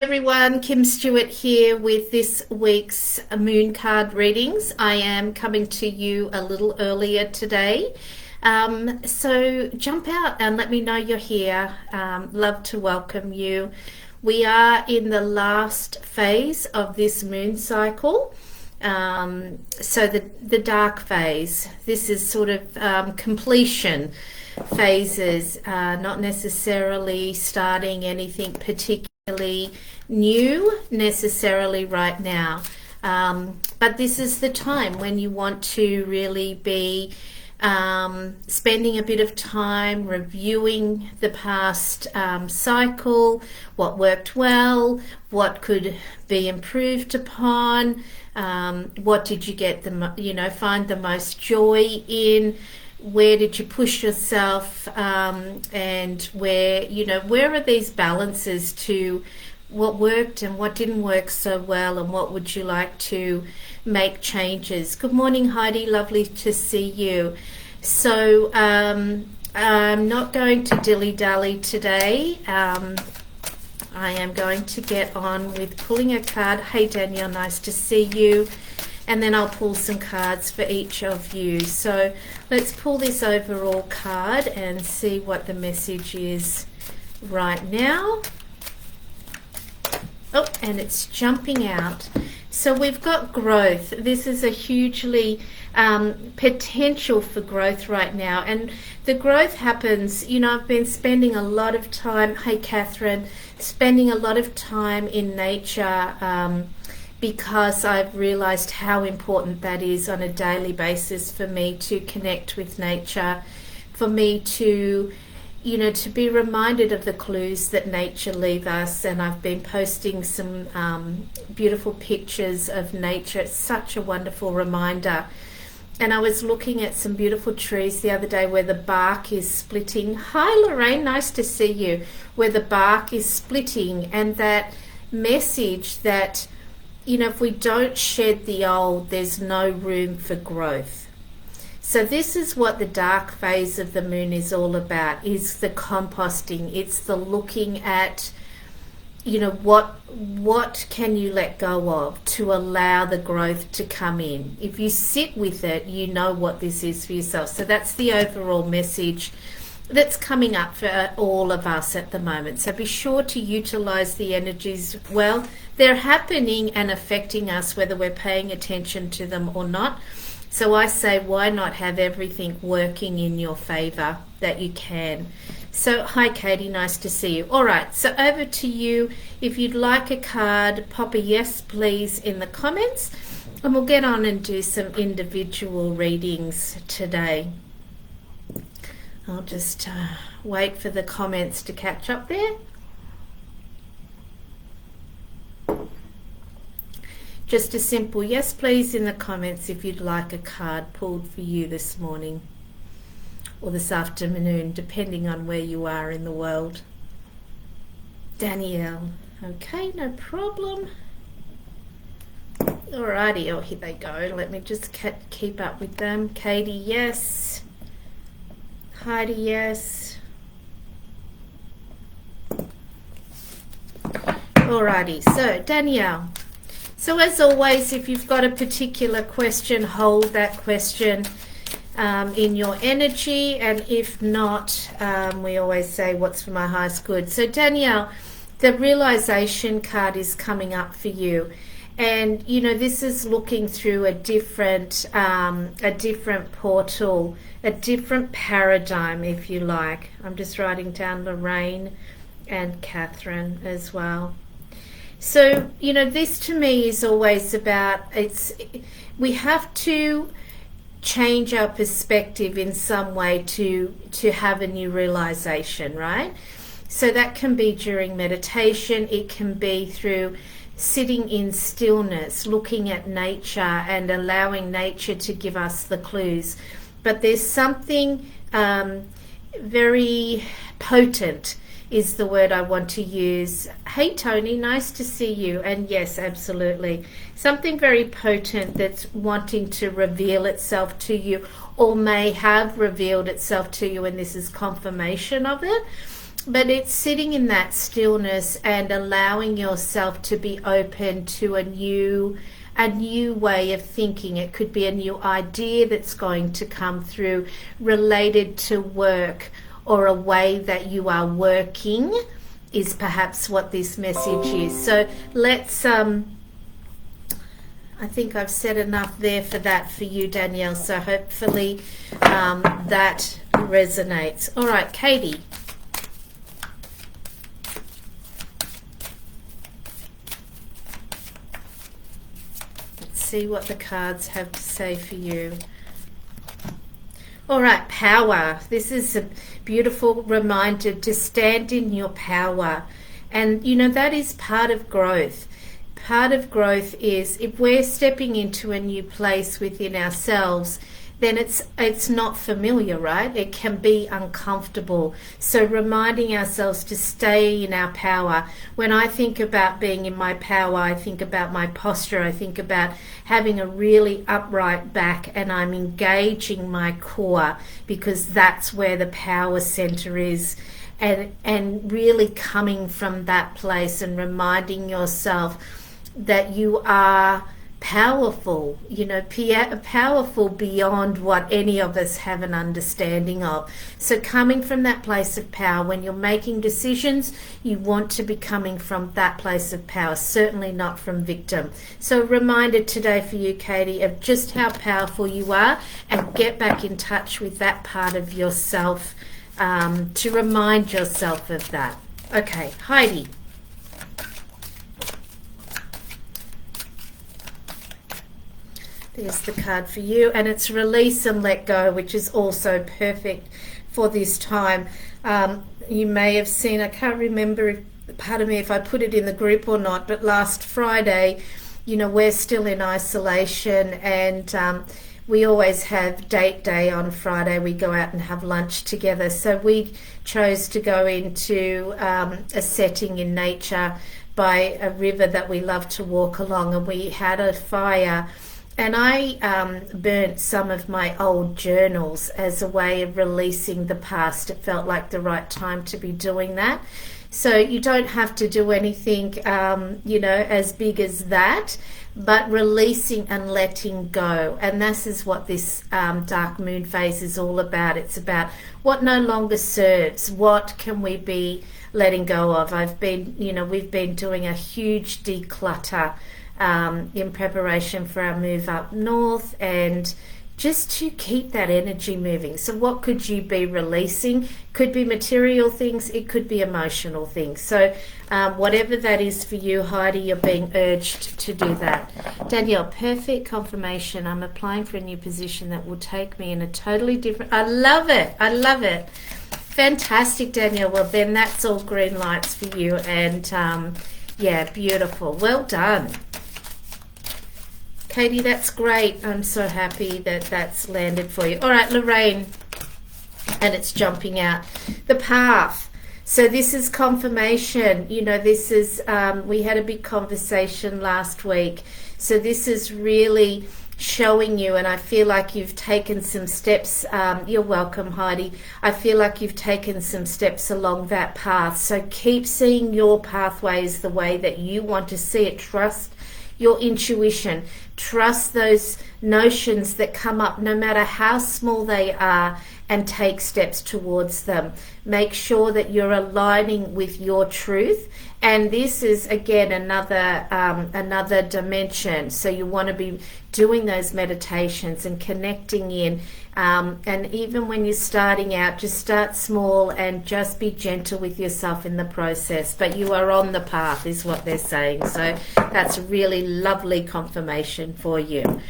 Everyone, Kim Stewart here with this week's moon card readings. I am coming to you a little earlier today. So jump out and let me know you're here. Love to welcome you. We are in the last phase of this moon cycle. So the dark phase. This is sort of completion phases, not necessarily starting anything particularly new necessarily right now, but this is the time when you want to really be spending a bit of time reviewing the past cycle, what worked well, what could be improved upon, what did you get find the most joy in, where did you push yourself, and where are these balances to what worked and what didn't work so well, and what would you like to make changes. Good morning, Heidi, lovely to see you. So I'm not going to dilly-dally today. I am going to get on with pulling a card. Hey Danielle, nice to see you. And then I'll pull some cards for each of you. So let's pull this overall card and see what the message is right now. Oh, and it's jumping out. So we've got growth. This is a hugely potential for growth right now. And the growth happens, I've been spending a lot of time, hey Catherine, spending a lot of time in nature, because I've realized how important that is on a daily basis for me to connect with nature, for me to to be reminded of the clues that nature leave us. And I've been posting some beautiful pictures of nature. It's such a wonderful reminder. And I was looking at some beautiful trees the other day where the bark is splitting. Hi Lorraine, nice to see you. Where the bark is splitting, and that message that if we don't shed the old, there's no room for growth. So this is what the dark phase of the moon is all about, is the composting. It's the looking at, what can you let go of to allow the growth to come in. If you sit with it, you know what this is for yourself. So that's the overall message that's coming up for all of us at the moment. So be sure to utilize the energies well. They're happening and affecting us whether we're paying attention to them or not. So I say, why not have everything working in your favor that you can? So hi Katie, nice to see you. All right, so over to you. If you'd like a card, pop a yes please in the comments, and we'll get on and do some individual readings today. I'll just wait for the comments to catch up there. Just a simple yes please in the comments if you'd like a card pulled for you this morning or this afternoon, depending on where you are in the world. Danielle, okay, no problem. Alrighty, oh here they go. Let me just keep up with them. Katie, yes. Heidi, yes. Alrighty, so Danielle. So as always, if you've got a particular question, hold that question in your energy, and if not, we always say, what's for my highest good? So Danielle, the realization card is coming up for you, and this is looking through a different portal, a different paradigm, if you like. I'm just writing down Lorraine and Catherine as well. So, this to me is always about, we have to change our perspective in some way to have a new realization, right? So that can be during meditation, it can be through sitting in stillness, looking at nature and allowing nature to give us the clues. But there's something very potent is the word I want to use. Hey Tony, nice to see you. And yes, absolutely. Something very potent that's wanting to reveal itself to you, or may have revealed itself to you, and this is confirmation of it. But it's sitting in that stillness and allowing yourself to be open to a new way of thinking. It could be a new idea that's going to come through related to work, or a way that you are working is perhaps what this message is. So let's I think I've said enough there for that for you, Danielle, so hopefully that resonates. All right, Katie. Let's see what the cards have to say for you. All right, power. This is a beautiful reminder to stand in your power. And, you know, that is part of growth. Part of growth is if we're stepping into a new place within ourselves, then it's not familiar, right? It can be uncomfortable. So reminding ourselves to stay in our power. When I think about being in my power, I think about my posture. I think about having a really upright back, and I'm engaging my core, because that's where the power center is. And really coming from that place and reminding yourself that you are powerful, you know, powerful beyond what any of us have an understanding of. So coming from that place of power, when you're making decisions, you want to be coming from that place of power, certainly not from victim. So a reminder today for you, Katie, of just how powerful you are, and get back in touch with that part of yourself, to remind yourself of that. Okay, Heidi. There's the card for you, and it's release and let go, which is also perfect for this time. You may have seen, I can't remember, pardon me if I put it in the group or not, but last Friday, you know, we're still in isolation, and we always have date day on Friday. We go out and have lunch together. So we chose to go into a setting in nature by a river that we love to walk along, and we had a fire. And I burnt some of my old journals as a way of releasing the past. It felt like the right time to be doing that. So you don't have to do anything, you know, as big as that, but releasing and letting go. And this is what this dark moon phase is all about. It's about what no longer serves. What can we be letting go of? We've been doing a huge declutter in preparation for our move up north, and just to keep that energy moving. So what could you be releasing? Could be material things, it could be emotional things. So whatever that is for you, Heidi, you're being urged to do that. Danielle, perfect confirmation. I'm applying for a new position that will take me in a totally different... I love it. I love it. Fantastic, Danielle. Well, then that's all green lights for you. And yeah, beautiful. Well done. Katie, that's great. I'm so happy that that's landed for you. All right, Lorraine, and it's jumping out. The path. So this is confirmation. You know, this is, we had a big conversation last week. So this is really showing you, and I feel like you've taken some steps. You're welcome, Heidi. I feel like you've taken some steps along that path. So keep seeing your pathways the way that you want to see it. Trust your intuition. Trust those notions that come up, no matter how small they are, and take steps towards them. Make sure that you're aligning with your truth. And this is, again, another dimension. So you want to be doing those meditations and connecting in. And even when you're starting out, just start small and just be gentle with yourself in the process. But you are on the path, is what they're saying. So that's a really lovely confirmation for you.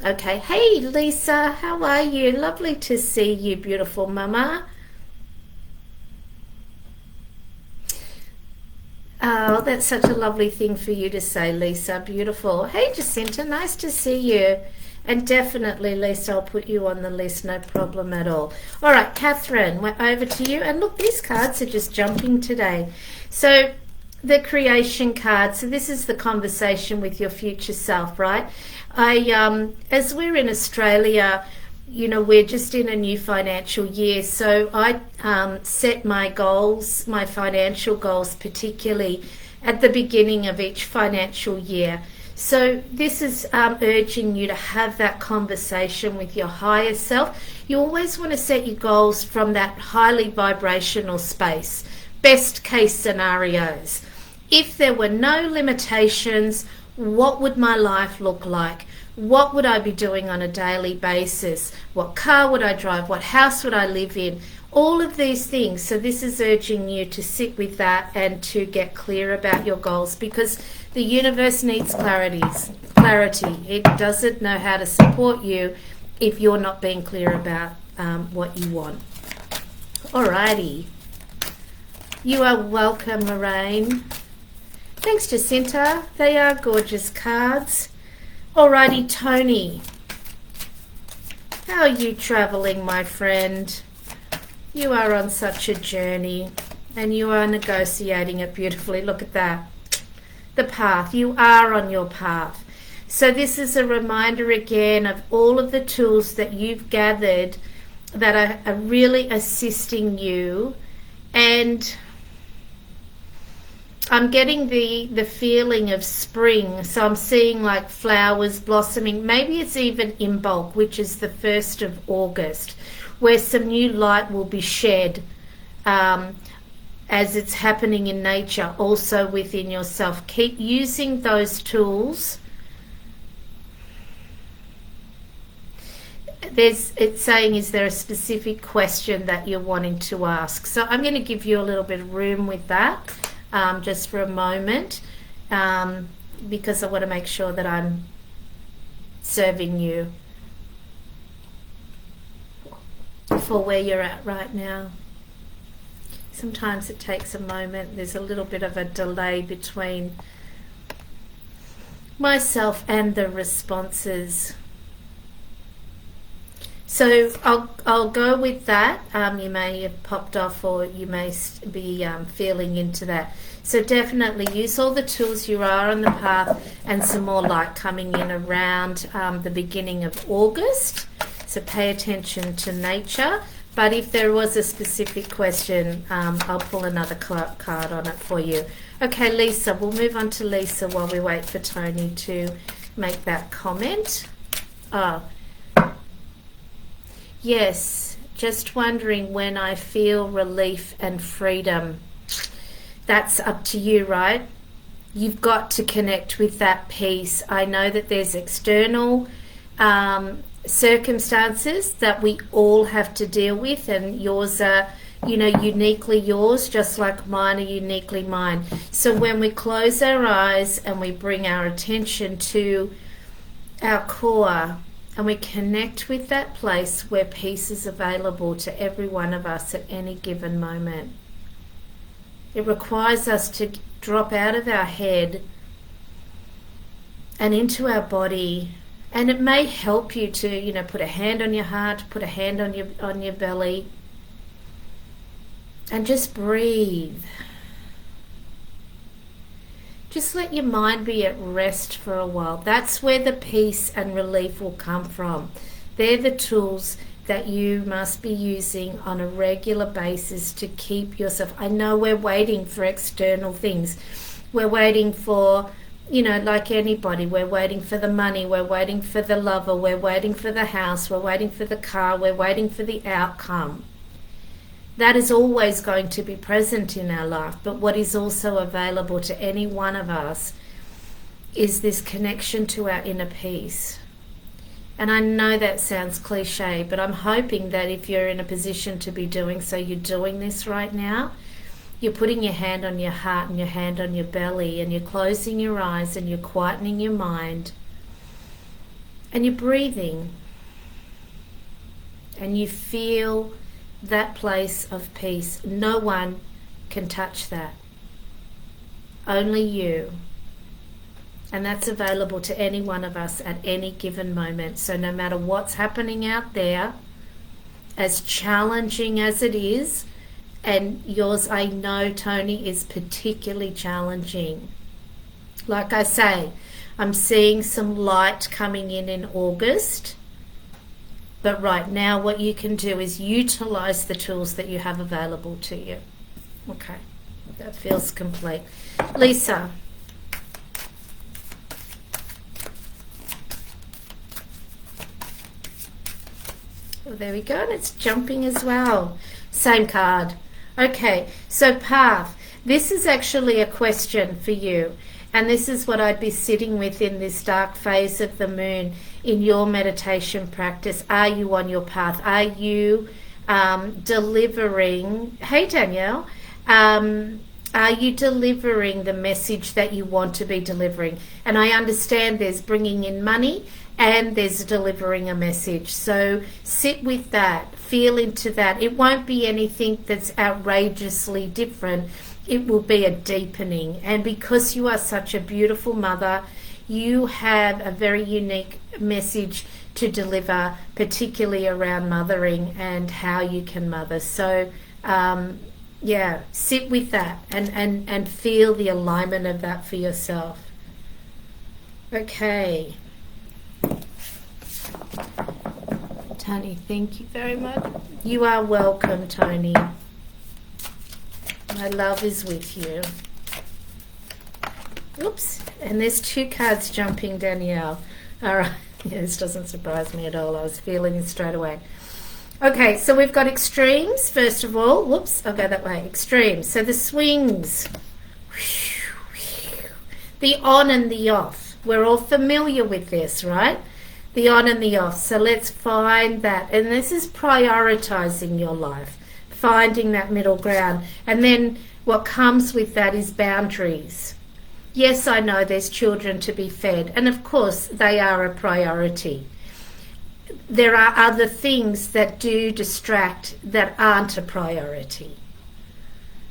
Okay, hey Lisa, how are you? Lovely to see you, beautiful mama. Oh, that's such a lovely thing for you to say, Lisa. Beautiful. Hey Jacinta, nice to see you. And definitely, Lisa, I'll put you on the list, no problem at all. All right, Catherine, we're over to you. And look, these cards are just jumping today. So the creation card. So this is the conversation with your future self, right? As we're in Australia, we're just in a new financial year. So I set my goals, my financial goals, particularly at the beginning of each financial year. So this is urging you to have that conversation with your higher self. You always want to set your goals from that highly vibrational space. Best case scenarios. If there were no limitations, what would my life look like? What would I be doing on a daily basis? What car would I drive? What house would I live in? All of these things. So this is urging you to sit with that and to get clear about your goals, because the universe needs clarity. It doesn't know how to support you if you're not being clear about what you want. Alrighty. You are welcome, Lorraine. Thanks, Jacinta. They are gorgeous cards. Alrighty, Tony. How are you traveling, my friend? You are on such a journey and you are negotiating it beautifully. Look at that. The path. You are on your path. So this is a reminder again of all of the tools that you've gathered that are really assisting you. And I'm getting the feeling of spring. So I'm seeing like flowers blossoming. Maybe it's even in bulk, which is the 1st of August, where some new light will be shed as it's happening in nature, also within yourself. Keep using those tools. It's saying, is there a specific question that you're wanting to ask? So I'm going to give you a little bit of room with that. Just for a moment, because I want to make sure that I'm serving you for where you're at right now. Sometimes it takes a moment. There's a little bit of a delay between myself and the responses. So I'll go with that. You may have popped off, or you may be feeling into that. So definitely use all the tools. You are on the path, and some more light coming in around the beginning of August. So pay attention to nature. But if there was a specific question, I'll pull another card on it for you. Okay, Lisa. We'll move on to Lisa while we wait for Tony to make that comment. Yes, just wondering when I feel relief and freedom. That's up to you, right? You've got to connect with that peace. I know that there's external circumstances that we all have to deal with, and yours are, uniquely yours, just like mine are uniquely mine. So when we close our eyes and we bring our attention to our core, and we connect with that place where peace is available to every one of us at any given moment. It requires us to drop out of our head and into our body. And it may help you to, put a hand on your heart, put a hand on your belly, and just breathe. Just let your mind be at rest for a while. That's where the peace and relief will come from. They're the tools that you must be using on a regular basis to keep yourself. I know we're waiting for external things. We're waiting for, like anybody, we're waiting for the money, we're waiting for the lover, we're waiting for the house, we're waiting for the car, we're waiting for the outcome. That is always going to be present in our life, but what is also available to any one of us is this connection to our inner peace. And I know that sounds cliche, but I'm hoping that if you're in a position to be doing so, you're doing this right now. You're putting your hand on your heart and your hand on your belly, and you're closing your eyes and you're quietening your mind, and you're breathing, and you feel that place of peace. No one can touch that. Only you. And that's available to any one of us at any given moment. So no matter what's happening out there, as challenging as it is, and yours, I know, Tony, is particularly challenging. Like I say, I'm seeing some light coming in August. But right now, what you can do is utilize the tools that you have available to you. Okay, that feels complete. Lisa. Well, there we go, and it's jumping as well. Same card. Okay, so path. This is actually a question for you, and this is what I'd be sitting with in this dark phase of the moon in your meditation practice. Are you on your path? Are you delivering? Hey, Danielle. Are you delivering the message that you want to be delivering? And I understand there's bringing in money and there's delivering a message. So sit with that, feel into that. It won't be anything that's outrageously different. It will be a deepening. And because you are such a beautiful mother, you have a very unique message to deliver, particularly around mothering and how you can mother. So yeah, sit with that and feel the alignment of that for yourself. Okay. Tony, thank you very much. You are welcome, Tony. My love is with you. Oops, and there's 2 cards jumping, Danielle. All right, yeah, this doesn't surprise me at all. I was feeling it straight away. Okay, so we've got extremes, first of all. Whoops, I'll go that way. Extremes. So the swings. The on and the off. We're all familiar with this, right? The on and the off. So let's find that. And this is prioritizing your life, finding that middle ground. And then what comes with that is boundaries. Yes, I know there's children to be fed. And of course, they are a priority. There are other things that do distract that aren't a priority.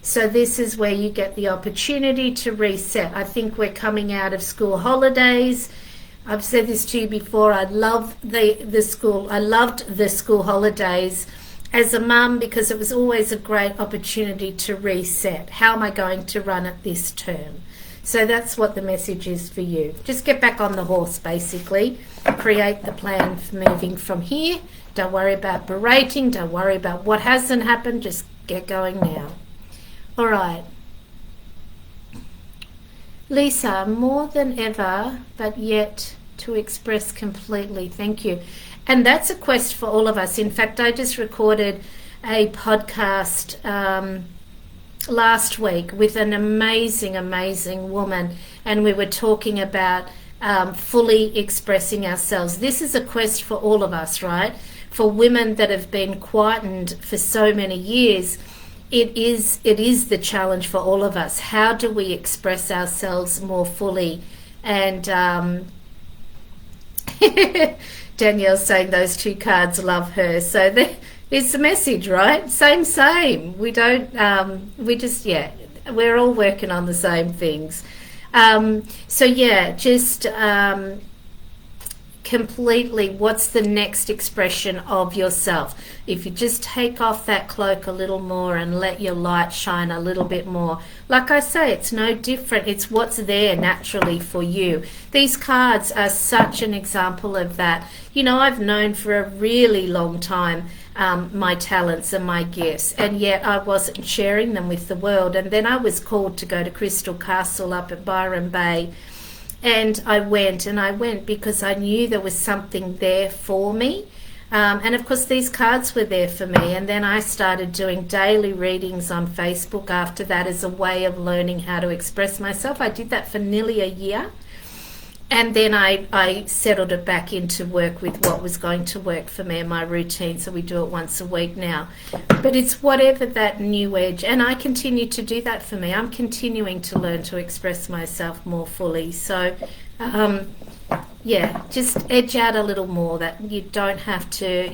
So this is where you get the opportunity to reset. I think we're coming out of school holidays. I've said this to you before. I love the school. I loved the school holidays as a mum because it was always a great opportunity to reset. How am I going to run it this term? So that's what the message is for you. Just get back on the horse, basically. Create the plan for moving from here. Don't worry about berating. Don't worry about what hasn't happened. Just get going now. All right. Lisa, more than ever, but yet to express completely. Thank you. And that's a quest for all of us. In fact, I just recorded a podcast last week with an amazing woman, and we were talking about fully expressing ourselves. This is a quest for all of us, right? For women that have been quietened for so many years, it is the challenge for all of us. How do we express ourselves more fully? And Danielle's saying those 2 cards love her. So it's the message, right? Same. We don't, we're all working on the same things. So yeah, just completely, what's the next expression of yourself? If you just take off that cloak a little more and let your light shine a little bit more, like I say, it's no different. It's what's there naturally for you. These cards are such an example of that. You know, I've known for a really long time my talents and my gifts, and yet I wasn't sharing them with the world. And then I was called to go to Crystal Castle up at Byron Bay, and I went because I knew there was something there for me. And of course these cards were there for me, and then I started doing daily readings on Facebook after that as a way of learning how to express myself. I did that for nearly a year, and then I settled it back into work with what was going to work for me in my routine. So we do it once a week now, but it's whatever that new edge, and I continue to do that for me. I'm continuing to learn to express myself more fully. So yeah, just edge out a little more. That you don't have to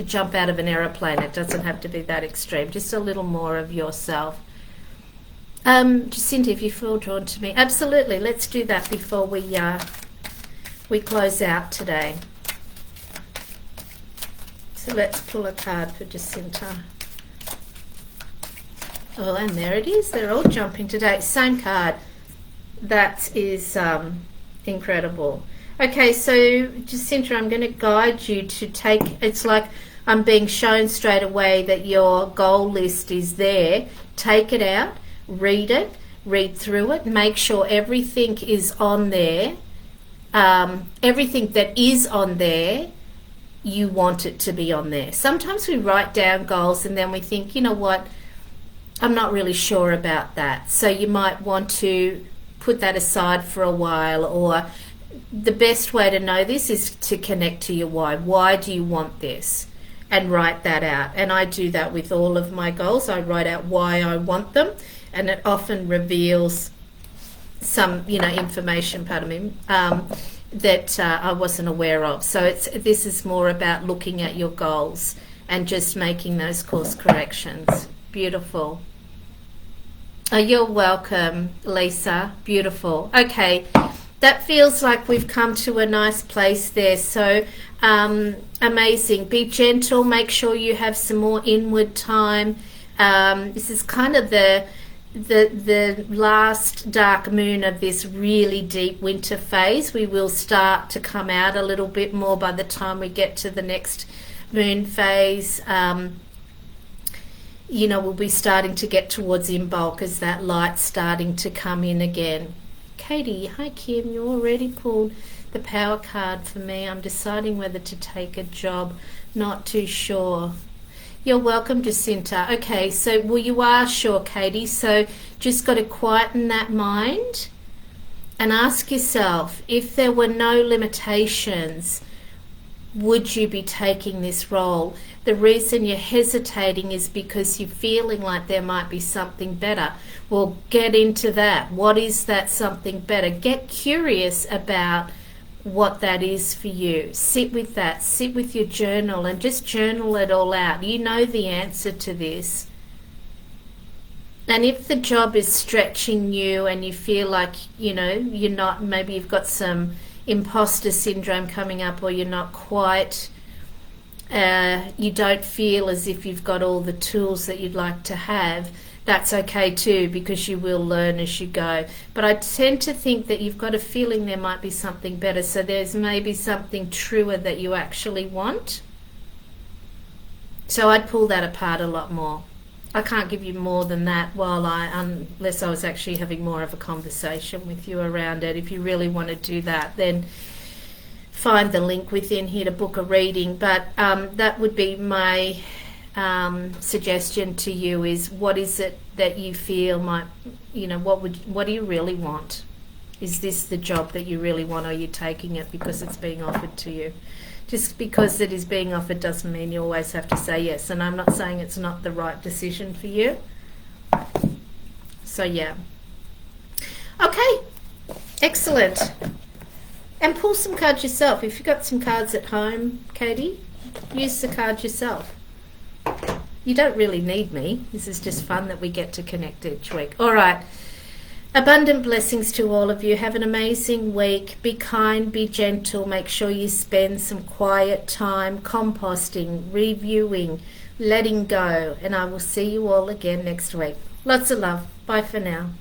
jump out of an aeroplane. It doesn't have to be that extreme. Just a little more of yourself. Jacinta, if you feel drawn to me, absolutely. Let's do that before we close out today. So let's pull a card for Jacinta. Oh, and there it is. They're all jumping today. Same card. That is incredible. Okay, so Jacinta, I'm going to guide you to take, it's like I'm being shown straight away that your goal list is there. Take it out, read through it, make sure everything is on there. Everything that is on there, you want it to be on there. Sometimes we write down goals and then we think, you know what, I'm not really sure about that. So you might want to put that aside for a while, or the best way to know this is to connect to your why. Why do you want this? And write that out. And I do that with all of my goals. I write out why I want them, and it often reveals some, information, pardon me, that I wasn't aware of. So this is more about looking at your goals and just making those course corrections. Beautiful. Oh, you're welcome, Lisa. Beautiful. Okay, that feels like we've come to a nice place there. So amazing. Be gentle. Make sure you have some more inward time. This is kind of the last dark moon of this really deep winter phase. We will start to come out a little bit more by the time we get to the next moon phase. We'll be starting to get towards Imbolc as that light's starting to come in again. Katie, hi Kim, you already pulled the power card for me. I'm deciding whether to take a job, not too sure. You're welcome, Jacinta. Okay, so, well, you are sure, Katie, so just got to quieten that mind and ask yourself, if there were no limitations, would you be taking this role? The reason you're hesitating is because you're feeling like there might be something better. Well, get into that. What is that something better? Get curious about what that is for you. Sit with that. Sit with your journal and just journal it all out. You know the answer to this. And if the job is stretching you and you feel like, you're not, maybe you've got some imposter syndrome coming up, or you're not quite, you don't feel as if you've got all the tools that you'd like to have, that's okay too, because you will learn as you go. But I tend to think that you've got a feeling there might be something better, so there's maybe something truer that you actually want. So I'd pull that apart a lot more. I can't give you more than that unless I was actually having more of a conversation with you around it. If you really want to do that, then find the link within here to book a reading. But that would be my suggestion to you, is what is it that you feel might, what do you really want? Is this the job that you really want? Or are you taking it because it's being offered to you? Just because it is being offered doesn't mean you always have to say yes. And I'm not saying it's not the right decision for you. So, yeah. Okay. Excellent. And pull some cards yourself. If you've got some cards at home, Katie, use the cards yourself. You don't really need me. This is just fun that we get to connect each week. All right. Abundant blessings to all of you. Have an amazing week. Be kind, be gentle. Make sure you spend some quiet time composting, reviewing, letting go. And I will see you all again next week. Lots of love. Bye for now.